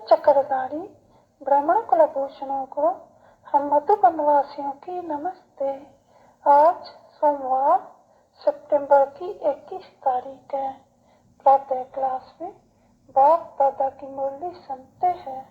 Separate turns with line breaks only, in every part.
चक्रधारी ब्राह्मण कुलभूषणों को हम मधुबन वासियों की नमस्ते। आज सोमवार सितंबर की 21 तारीख है। प्रातः क्लास में बाप दादा की मुरली सुनते हैं।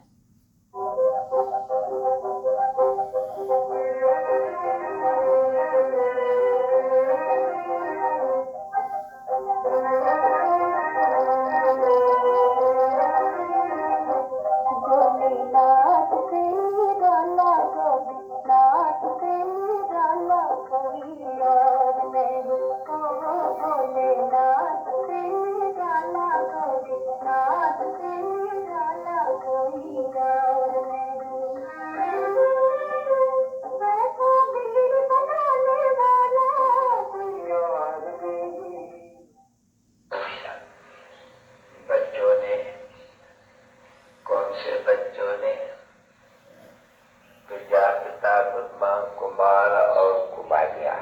कुमार और कुमारिया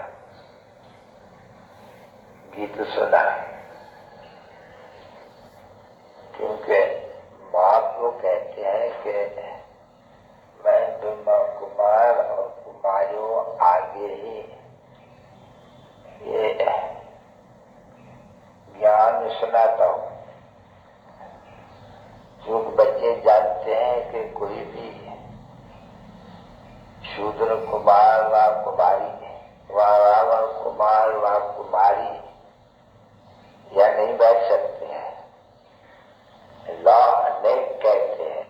गीत सुना, क्योंकि महाप्रभु कहते हैं कि मैं दोनों कुमार और कुमारियों आगे ही ये ज्ञान सुनाता हूँ। जो बच्चे जानते हैं कि कोई भी शूद्र कुमार व कुमारी व रावण कुमार व कुमारी या नहीं बैठ सकते हैं, लॉ नहीं कहते हैं।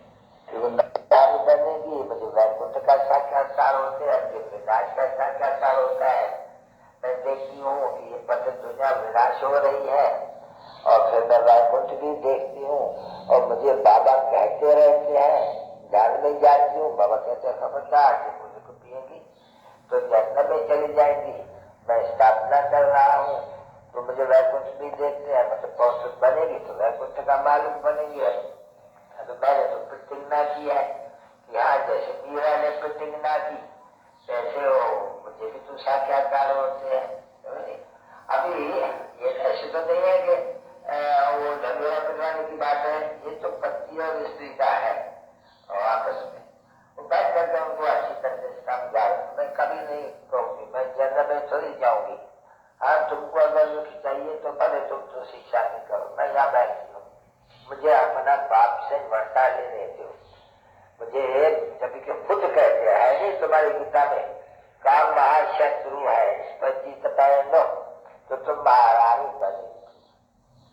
क्यों बनेगी, मुझे वैकुंठ का साक्षात्कार होता है, विनाश का साक्षात्कार होता है। मैं देखती हूँ कि ये पद दुनिया विनाश हो रही है और फिर मैं वैकुंठ भी देखती हूँ और मुझे बाबा कहते रहते हैं, ध्यान में जाती हूँ, बाबा कहते हैं खबरदार मुझे को पिएंगी तो जन्नत में चली जाएंगी। मैं स्थापना कर रहा हूँ तो मुझे वैकुंठ भी देखते हैं, मतलब पौष्टिक बनेगी तो वैकुंठ का मालिक बनेगी। तो मैंने तो प्रतिज्ञा की है कि हाँ, जैसे मीरा ने प्रतिज्ञा की वैसे हो मुझे भी तो साक्षात्कार होते हैं। अभी ये ऐसे तो नहीं है कि वो झगड़ा बिगाड़ने की बात है, ये तो पति और स्त्री का है और आपस में वो बैठ करके उनको अच्छी तरह से समझाए। मैं कभी नहीं कहूँगी मैं जन्नत में थोड़ी जाऊंगी। हाँ, तुमको अगर चाहिए तो भले तुम तो शिक्षा नहीं करो, मैं यहाँ बैठती हूँ, मुझे अपना बाप से वर्ता लेने दो। मुझे जब कि खुद कहते हैं नहीं तुम्हारी गीता में काम महाशत्रु है, इस पर जीत पाए लो तो तुम महारानी बने,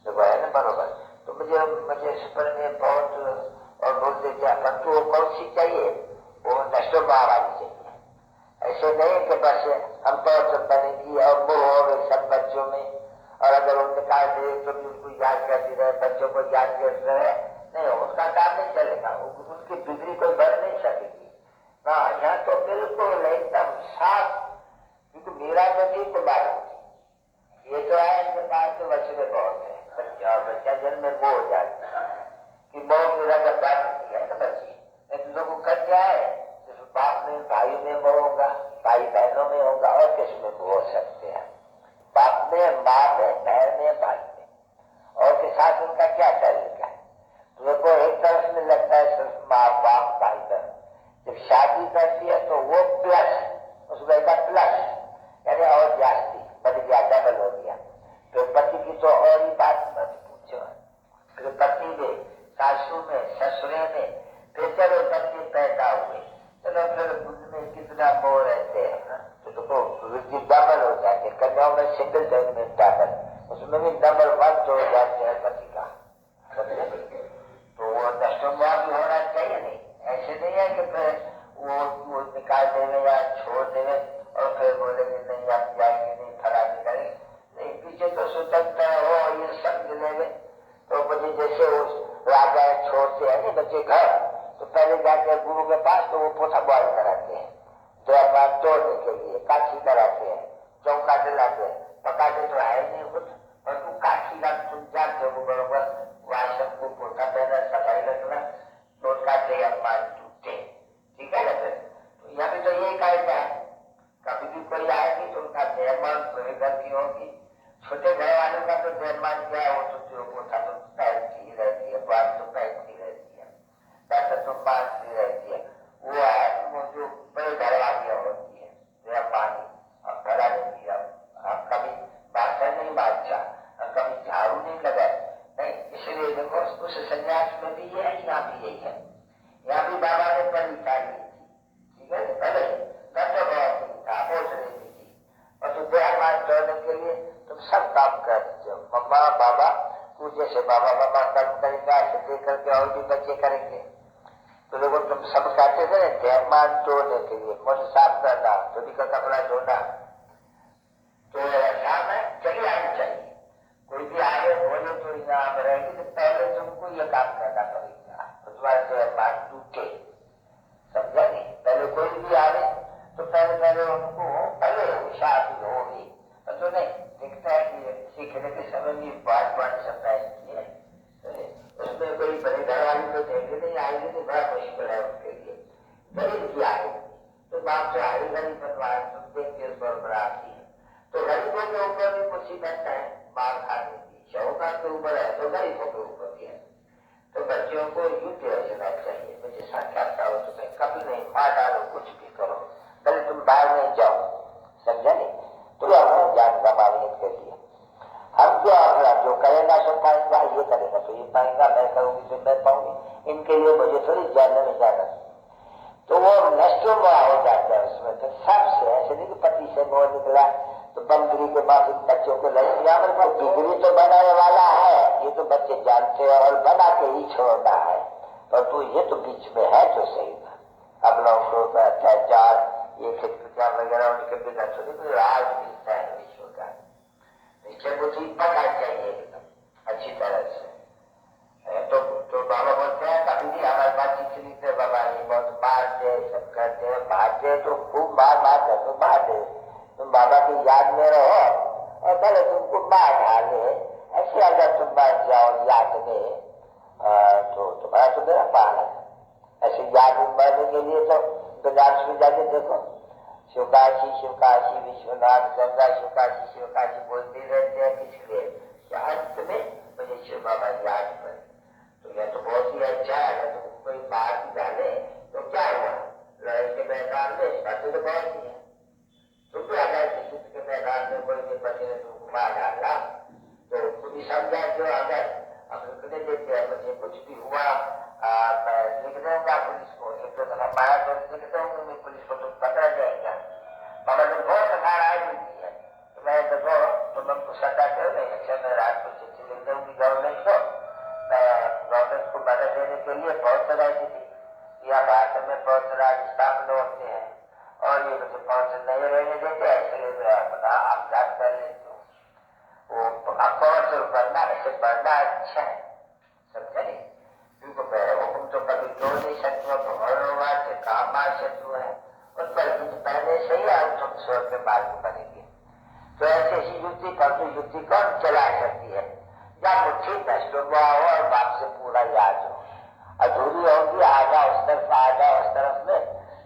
तो है ना बरोबर। तो मुझे इस पर में बहुत और बोलते क्या परंतु वो कौन सी चाहिए, वो नष्ट महारानी चाहिए। ऐसे नहीं कि बस हम तो बनेगी और वो हो सब बच्चों में, और अगर वो निकाल दे तो भी उनको याद करती रहे, बच्चों को याद करते रहे, नहीं उसका काम नहीं चलेगा, उनकी बिगड़ी कोई बढ़ नहीं सकेगी ना। यहाँ तो बिल्कुल एकदम साफ, क्योंकि मेरा तो ठीक तुम्हारा ये तो है, इनके पास तो बच्चे बहुत है, बच्चा और बच्चा जन्म में वो हो जाता है कि बहुत मेरा जब बात है ना बच्ची, लेकिन लोगों का क्या है, बाप में भाई में वो होगा, भाई बहनों में होगा और किस में वो हो सकते हैं, बाप में, माँ में, बहन में, भाई में, और के साथ उनका क्या तरीका है। तो देखो एक तरफ में लगता है सिर्फ माँ बाप भाई बहन, जब शादी करती है तो वो प्लस उसमें का प्लस यानी और जास्ती बढ़ गया, डबल हो गया। तो पति की तो और ही बात मत पूछो, फिर पति में, सासू में, ससुरे में, फिर चलो बच्चे पैदा हुए, चलो फिर उनमें कितना मोह रहते हैं, तो देखो वृद्धि डबल हो जाती है। कन्याओं में सिंगल जन्म में डबल, उसमें भी डबल वक्त हो जाते हैं पति का, तो वो नष्टोन्माद भी होना चाहिए। नहीं ऐसे नहीं है कि फिर वो निकाल देवे या छोड़ देवे और फिर बोलेंगे नहीं आप जाएंगे नहीं, फला नहीं करेंगे, नहीं पीछे तो स्वतंत्र हो ये समझ लेवे। तो मुझे जैसे वो राजा छोड़ते हैं नहीं बच्चे घर, तो पहले जाते हैं गुरु के पास, तो वो पोथा बॉल कराते हैं, द्रव्यमान तोड़ने के लिए काठी कराते हैं, चौका दिलाते हैं, पकाते तो है नहीं खुद, और तू काठी का तुम जानते हो बरोबर, वाशम को पोथा पहना, सफाई रखना, नोट काटे या मान टूटे, ठीक है ना। फिर तो यहाँ पे तो यही कायदा है, कभी भी कोई आएगी तो उनका मेहमान घर की होगी। छोटे घर वालों का तो मेहमान क्या है, वो तो जो पोथा तो पहनती ही रहती है, बात तो पहनती रहती है, यहाँ भी यही है। यहाँ भी बाबा ने पहली चाली थी, ठीक है, पहले तब तो बहुत था, बहुत रहती थी। और तो देहमान जोड़ने के लिए तुम सब काम करते हो, मम्मा बाबा को, जैसे बाबा मम्मा काम करेंगे ऐसे देख करके और भी बच्चे करेंगे। तो लोगों तुम सब कहते थे देहमान जोड़ने के लिए, मुझे साफ करना, धोबी का कपड़ा धोना, तो शाम में चली आनी चाहिए। कोई भी आगे बोले तो यहाँ रहेगी तो पहले तुमको ये काम करना पड़ेगा, तुम्हारे देहमान टूटे, समझा नहीं। पहले कोई भी आवे तो पहले उनको पहले शादी होगी, तो नहीं दिखता है कि सीखने के समय में बात सकता है, उसमें कोई बड़े घर वाली तो देंगे नहीं, आएगी नहीं, बड़ा मुश्किल है उनके लिए। गरीब की आएगी तो बाप से आगे गरीब बनवाए, तुम देखते उस पर आती है। तो गरीबों के ऊपर भी मुसीबत है मार खाने की, शौकात के ऊपर है तो गरीबों के ऊपर भी है। तो बच्चों को युद्ध रचना चाहिए, मुझे साक्षात्कार हो तुम्हें कभी नहीं मार डालो, कुछ भी करो, पहले तुम बाहर नहीं जाओ, समझा नहीं। तो अपना ज्ञान कमाने के लिए हम जो अपना जो करेगा सो पाएंगा, ये करेगा तो ये पाएंगा, मैं करूंगी तो मैं पाऊंगी, इनके लिए मुझे थोड़ी जानने में जाना। तो वो नष्टों में हो जाता है उसमें। तो सबसे ऐसे नहीं कि पति से मोह निकला तो बंदरी के माफिक बच्चों को लड़कियां पर डिग्री तो बनाने वाला है, ये तो बच्चे जानते हैं और बना के ही छोड़ना है। पर तो ये तो बीच में है तो सही था। अब लोगों को अत्याचार ये खिड़कियां वगैरह उनके बिना छोड़ी तो राज मिलता है विश्व का, नीचे बुद्धि पकड़ चाहिए एकदम अच्छी तरह से। तो बाबा बोलते हैं कभी भी हमारे पास चिट्ठी लिखते बाबा ये बहुत मारते सब करते हैं, मारते तो खूब मार तो मार दे, तुम बाबा की याद में रहो और पहले तुमको मार डाले, ऐसे अगर तुम मर जाओ याद में तो तुम्हारा तो मेरा पाल है। ऐसे याद में मरने के लिए तो बनारस में जाके देखो, शिवकाशी शिवकाशी विश्वनाथ गंगा शिवकाशी शिवकाशी बोलते रहते हैं, किसके लिए अंत में मुझे शिव बाबा याद कर। तो यह तो बहुत ही अच्छा है, तो कोई मार भी डाले तो क्या हुआ, लड़ाई के मैदान में बातें तो बहुत ही है। तुम भी अगर युद्ध के मैदान में कोई भी बच्चे ने तुमको मार डाला तो खुद ही समझा जो अगर हम लिखने देते हैं मुझे कुछ भी हुआ मैं लिख दूंगा पुलिस को, एक तो दफा मारा तो लिख दूंगा मैं पुलिस को, तुम पकड़ा जाएगा। बाबा ने बहुत सहारा दी है, तो मैं देखो तुम हमको सत्ता करो नहीं, अच्छा मैं रात को चिट्ठी लिख दूंगी गवर्नमेंट को, गवर्नमेंट को मदद देने के लिए बहुत तरह की थी। यहाँ भारत में बहुत तरह स्थापना होते हैं और ये मुझे बहुत नहीं रहने देते, इसलिए मैं अपना आपघात कर लेती हूँ। वो अखौर से बढ़ना ऐसे बढ़ना अच्छा है, समझे नहीं, क्योंकि मेरे हुक्म तो कभी तोड़ नहीं सकते, भगवान से काम मार शत्रु है उन पर पहले से ही आप तुम स्वर्ग के मार्ग बनेंगे। तो ऐसे ही युद्धि पर तो युद्धि कौन चला सकती है, जब मुट्ठी नष्ट हुआ हो और बाप से पूरा याद हो, अधूरी होगी आधा उस तरफ आधा उस तरफ में,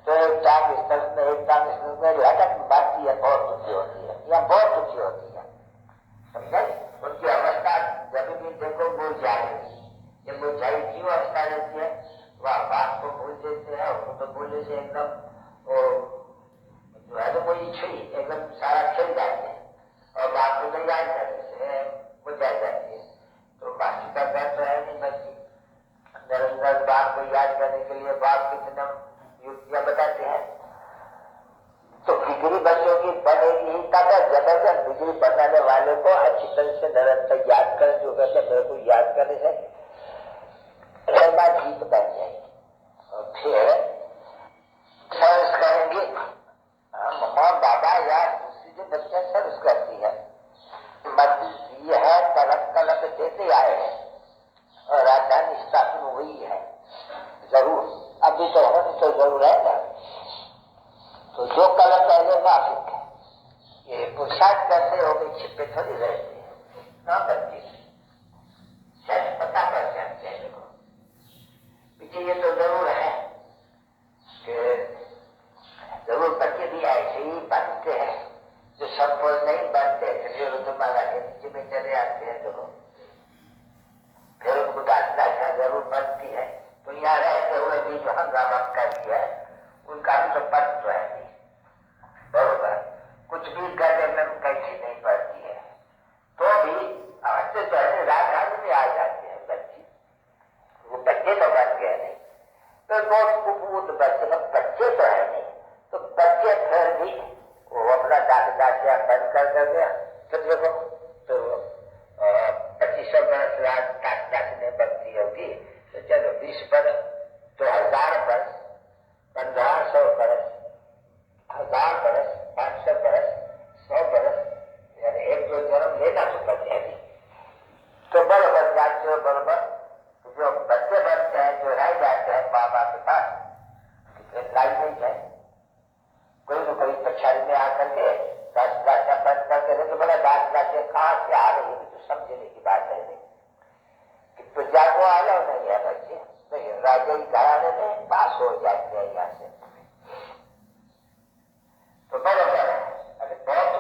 तो एक टांग इस तरफ में एक टांग इस तरफ में लटक बाकी है, बहुत दुखी होती है या बहुत दुखी होती है, समझे। उनकी अवस्था जब भी देखो वो जाएगी, जब वो जाई क्यों अवस्था रहती है, वह बाप को भूल देते हैं, उनको तो बोलने से एकदम वो जो है तो कोई छुई एकदम सारा खेल जाते हैं और बाप को तैयार करने से वो जा जाती है। तो बाकी का घर तो है नहीं बच्ची, निरंतर बाप को याद करने के लिए बाप कितना युक्तियां बताते हैं। तो बिगड़ी बच्चों की बनेगी ही तब जबरदस्त बिगड़ी बनाने वाले को अच्छी तरह से निरंतर याद करें, जो कहते मेरे को याद करने से जीत बन जाएगी। और फिर सर्विस करेंगे मम्मा बाबा या दूसरी जो बच्चा सर्विस करती है, मत ये है कलप कलप देते आए हैं और राजधानी स्थापना हुई है जरूर, अभी तो होनी तो जरूर है ना। तो जो कलम पहले माफिक है, ये पुरुषार्थ करते हो गए छिपे थोड़ी रहते हैं ना बच्चे, सच पता कर सकते हैं। देखो पीछे ये तो जरूर है कि जरूर बच्चे भी ऐसे ही बनते हैं जो सब नहीं बनते, फिर रुद्रमाला के नीचे में चले आते हैं। देखो फिर उनको दाखिला जरूर बनती है, तो यहाँ रहते हुए भी जो हंगामा कर दिया है उनका भी तो पद तो है नहीं, बरोबर कुछ भी करने में कैसी नहीं पड़ती है, तो भी अवश्य चढ़ने राजधानी में आ जाते हैं बच्चे, वो बच्चे तो बन गए तो बहुत कुबूत बच्चे, बच्चे तो है नहीं, तो बच्चे फिर भी वो अपना दासिया बंद कर गया। तो देखो तो 2500 बरस दासियां बनती होगी, तो चलो 20 बरस, 2000 बरस, 1500 बरस, 1000 बरस, 500 बरस, 100 बरस, यानी 1-2 जन्म लेना तो बचे है। तो बराबर जाते हो, बराबर जो बच्चे बनते हैं, जो रह जाते हैं माँ बाप के पास, लाई नहीं है, कोई न कोई पछाड़ी में आकर के दासियां बंद करके रहे, तो बड़ा दासियां कहाँ से आ रही है, तो समझने की बात है नहीं कि प्रजा को आलो नहीं है बच्चे, तो राजा घराने में पास हो जाते हैं यहाँ से। तो बराबर है। अरे बहुत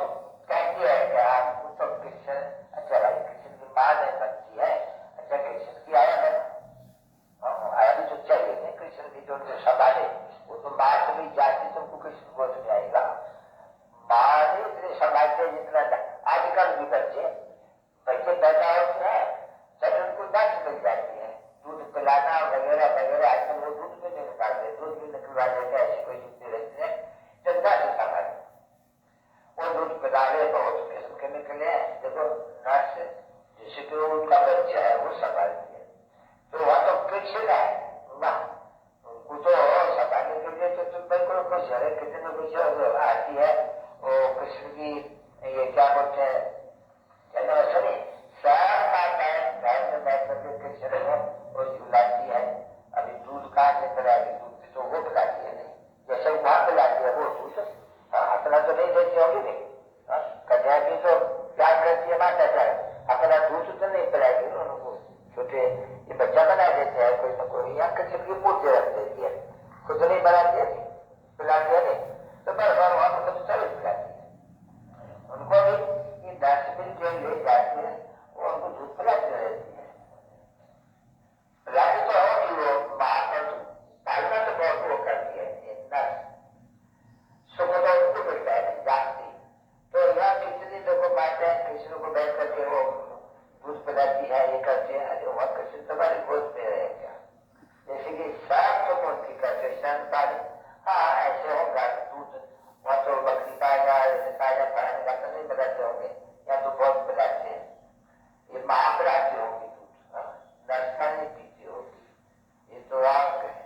कहती है कि आपको तो कृष्ण, अच्छा भाई कृष्ण की माँ नहीं बनती है, अच्छा कृष्ण की आया है, आया भी तो चाहिए नहीं, कृष्ण की जो संभाले वो तो माँ से भी जाती, तुमको कृष्ण गोद में आएगा। माँ ने इतने संभालते जितना आजकल भी बच्चे पैदा होते हैं, चल उनको दांत मिल जाती है, दूध पिलाना वगैरह वगैरह, आजकल वो दूध भी नहीं निकालते, दूध भी निकलवा देते, ऐसी कोई युक्ति रहती है, चंदा से संभाल वो दूध पिलाने बहुत किस्म के निकले हैं। देखो नर्स जिसे कि उनका बच्चा है वो संभालती है, तो वह तो कृष्ण है ना, उनको तो संभालने के लिए तो तुम बिल्कुल खुश है, कितने कुछ आती है वो कृष्ण की, ये क्या बोलते हैं जन्माष्टमी, सारा टाइम घर में बैठ करके कृष्ण को वो झुलाती है। अभी दूध कहाँ से पिलाएगी, दूध तो वो पिलाती है नहीं, जैसे वहां पिलाती है वो दूध अपना तो नहीं देती होगी नहीं, कन्या की तो प्यार करती है माता का, अपना दूध तो नहीं पिलाएगी उनको, छोटे ये बच्चा बना देते हैं कोई ना कोई, या किसी की पूछते रख देती है, खुद नहीं बनाती है, पिलाती है नहीं, तो बराबर वहां पर सब सर्विस पिलाती है उनको भी। ये डस्टबिन जो ले जाती है वो उनको दूध पिलाती रहती है, पिलाती तो होगी वो माँ पर, पालना तो बहुत वो करती है इतना सुख तो उनको मिलता है जागती। तो यहाँ कितनी लोगों बात है, कृष्ण को बैठ करके वो दूध पिलाती है, ये करती है, अरे वह कृष्ण तुम्हारी गोद में रहे क्या, जैसे कि साफ तो उनकी करते स्नान पानी, हाँ ऐसे होगा दूध वहां तो बकरी पाएगा ताजा पाएगा तो नहीं पिलाते होंगे, या तो बहुत पिलाते हैं, ये माँ पिलाती होगी दूध, नर्सा नहीं पीती होगी, ये तो राम कहे,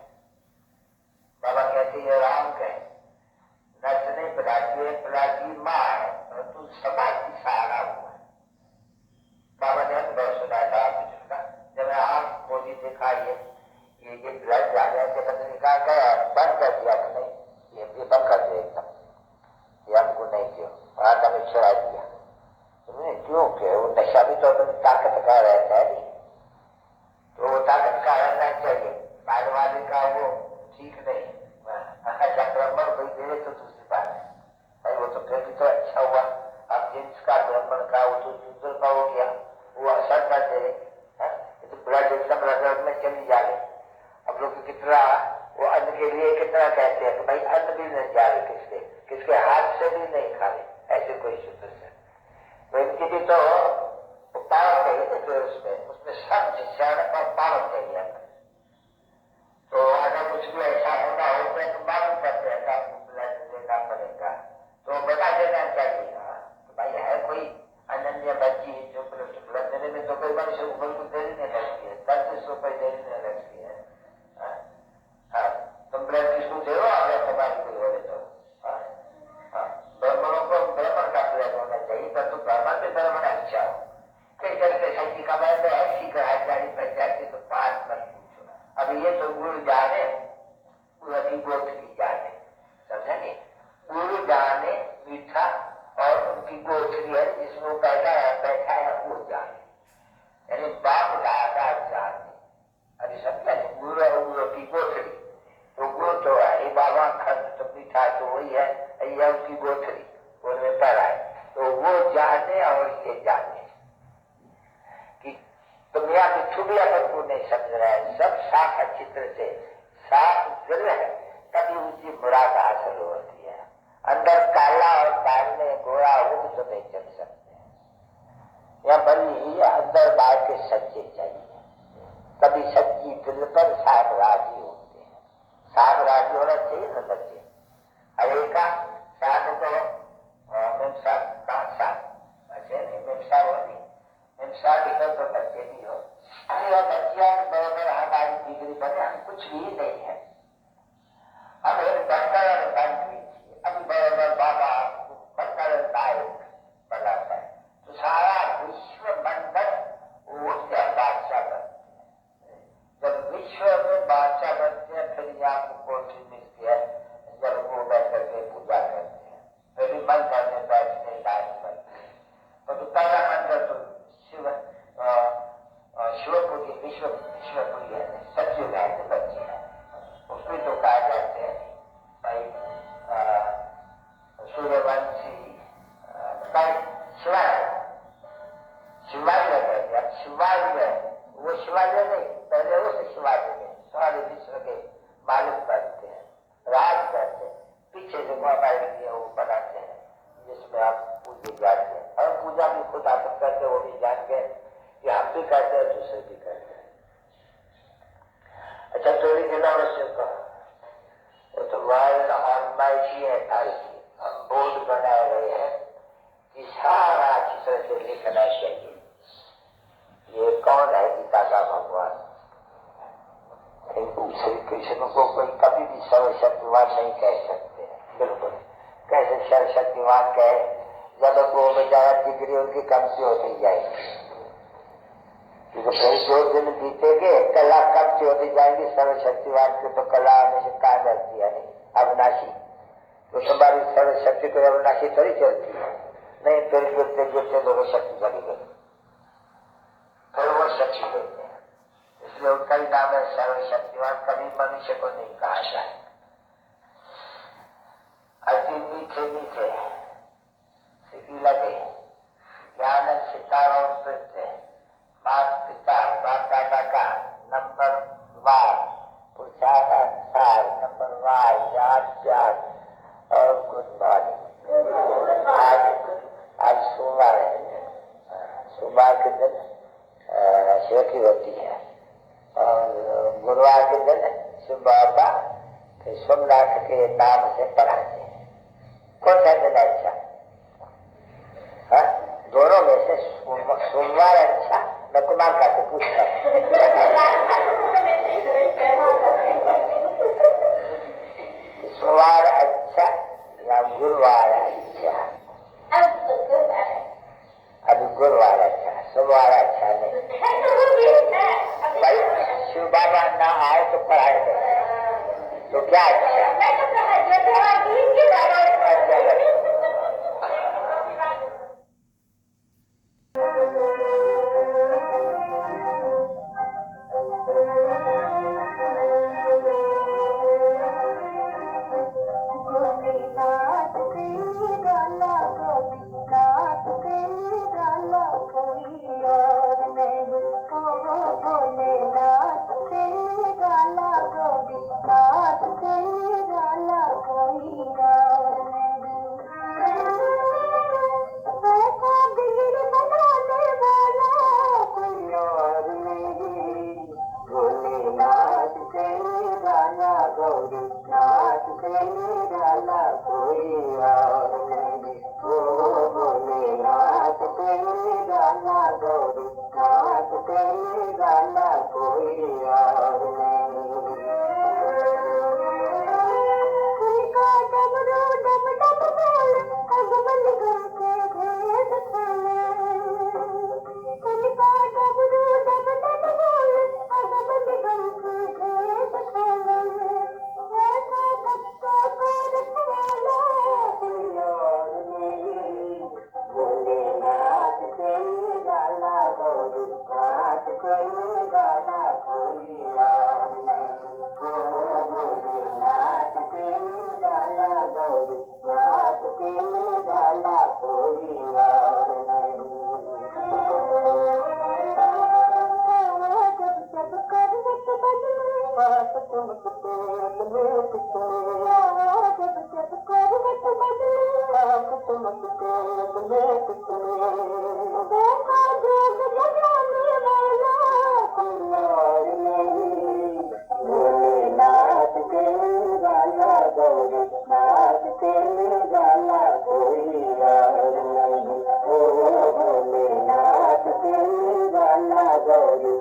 बाबा कहते ये राम कहे, नर्स नहीं पिलाती है, पिलाती माँ है, परंतु समाज की सहारा हुआ है। बाबा ने अनुभव सुना था का, जब आप मोदी देखा ये ब्लड जाने से पत्नी का बंद कर दिया कि नहीं, ये बंद कर दिया एकदम, ये हमको नहीं दियो, आज हमें छोड़ा दिया, क्यों के वो नशा भी तो अपनी ताकत का रहता है नहीं, तो वो ताकत का रहना चाहिए, बाद वाले का वो ठीक नहीं, अच्छा ब्राह्मण कोई दे तो दूसरी बात है भाई, वो तो फिर भी तो अच्छा हुआ, अब जिसका ब्राह्मण का वो तो दूसरे का हो गया, वो असर कर दे, तो ब्लड एकदम रगड़ में चली जा रही। अब लोग कितना वो अन्न के लिए कितना कहते हैं कि भाई अन्न भी नहीं जा रहे, किसके हाथ से भी नहीं खा रहे, ऐसे कोई सूत्र से, तो इनकी भी तो पावर चाहिए, तो उसमें सब पावर चाहिए, तो अगर कुछ भी ऐसा होना हो तो मालूम पड़ता है कि आपको ब्लड देना पड़ेगा, तो बता देना चाहिए तो भाई है कोई अनन्य बच्ची जो ब्लड देने में तो कोई मनुष्य को बिल्कुल देरी नहीं लगती है, 30 रुपए देरी नहीं लगती है, तुम ब्लड किसको दे हो, अगर तुम्हारी कोई हो तो ब्राह्मणों को ब्राह्मण का ब्लड होना चाहिए, पर तुम ब्राह्मण से ब्राह्मण अच्छा हो, कई करके शक्ति का मैं ऐसी ग्रहचारी बच जाती तो 5 मत पूछो, अभी ये तो गुरु जाने पूरी गोथली जाने, समझा नहीं, गुरु जाने मीठा और उनकी गोथली है जिसमें वो बैठा है वो जाने, यानी बाप दादा जाने, अरे समझा नहीं, गुरु और गुरु की गोथली, तो गुरु तो है ये बाबा खंड तो मीठा तो वही है, यह उनकी गोथली उनमें पड़ा है, तो वो जाने और ये जाने कि दुनिया की छुबियापन को नहीं समझ रहा है, सब साफ अच्छी तरह से साफ दिल है, तभी उनकी मुराद हासिल होती है, अंदर काला और बाहर में गोरा वो भी तो नहीं चल सकते, या बनी ही अंदर बाहर के सच्चे चाहिए, तभी सच्ची दिल पर साफ राजी होते हैं, साग राजी होना चाहिए ना बच्चे। हरे का साग तो मिमसा का साग बच्चे नहीं, मिमसा हो नहीं, मिमसा निकल तो बच्चे भी हो। अरे बच्चियां बराबर हमारी डिग्री बने, हम कुछ भी नहीं है, हम एक डॉक्टर और बन भी अभी बराबर बाबा बंदर नायक बनाता है तो सारा विश्व मंडल उसके बादशाह बनते हैं। जब विश्व में बादशाह बनते हैं फिर यहाँ को कोठी मिलती है, जब वो बैठ करके पूजा करते हैं फिर भी मंदिर में बैठने लायक बनते हैं। तो पहला मंदिर तो शिवपुरी विश्वपुरी है, सचिव है बच्चे है, उसमें तो कहा जाते हैं भाई सूर्यवंशी शिवाजी कहते हैं। शिवाजी है वो शिवाजी नहीं, पहले उस शिवाजी में सारे विश्व के मालिक बनते हैं, राज करते हैं। पीछे जो हमारे लिए वो बनाते हैं जिसमें आप पूजे जाते हैं, और पूजा भी खुद आप करते वो भी जान गए कि हम भी करते हैं दूसरे भी करते हैं। अच्छा थोड़ी दिनों में सुनता वो तो वर्ल्ड ऑलमाइटी अथॉरिटी हम बोर्ड बनाए गए हैं कि सारा अच्छी तरह से लिखना चाहिए ये कौन है गीता का भगवान। श्री कृष्ण को कोई कभी भी सर्वशक्तिवान नहीं कह सकते, बिल्कुल कैसे सर्वशक्तिवान कहे जब वो बेचारा डिग्री उनकी कमती होती जाएगी, क्योंकि कई 2 दिन बीतेंगे कला कमती होती जाएगी। सर्वशक्तिवान की तो कला हमेशा कहा जाती है नहीं अविनाशी, तो तुम्हारी सर्वशक्ति को अविनाशी थोड़ी चलती है, नहीं फिर गिरते गिरते दोनों शक्ति चली गई फिर वो शक्ति देते हैं, इसलिए उनका ही नाम है सर्वशक्तिवान। कभी मनुष्य को नहीं कहा जाए। अति मीठे मीठे सीधी लगे ज्ञान सितारों नृत्य मात पिता माता का नंबर वार पुरुषार्थ अनुसार नंबर वार याद प्यार और गुड मॉर्निंग। आज सोमवार है, सोमवार के दिन शिव की होती है और गुरुवार के दिन शिव बाबा के सोमनाथ के नाम से पढ़ाते हैं। कौन सा दिन अच्छा? हाँ दोनों में से सोमवार अच्छा? मैं कुमार का से पूछता हूँ सोमवार अच्छा या गुरुवार अच्छा? अभी गुरुवार अच्छा, सोमवार अच्छा नहीं। भाई शिव बाबा ना आए तो पढ़ाई करें तो क्या अच्छा?
भोलेनाथ के
भोलेनाथ तेरे वाला कोई यार नहीं। ओ भोलेनाथ तेरे वाला गौरी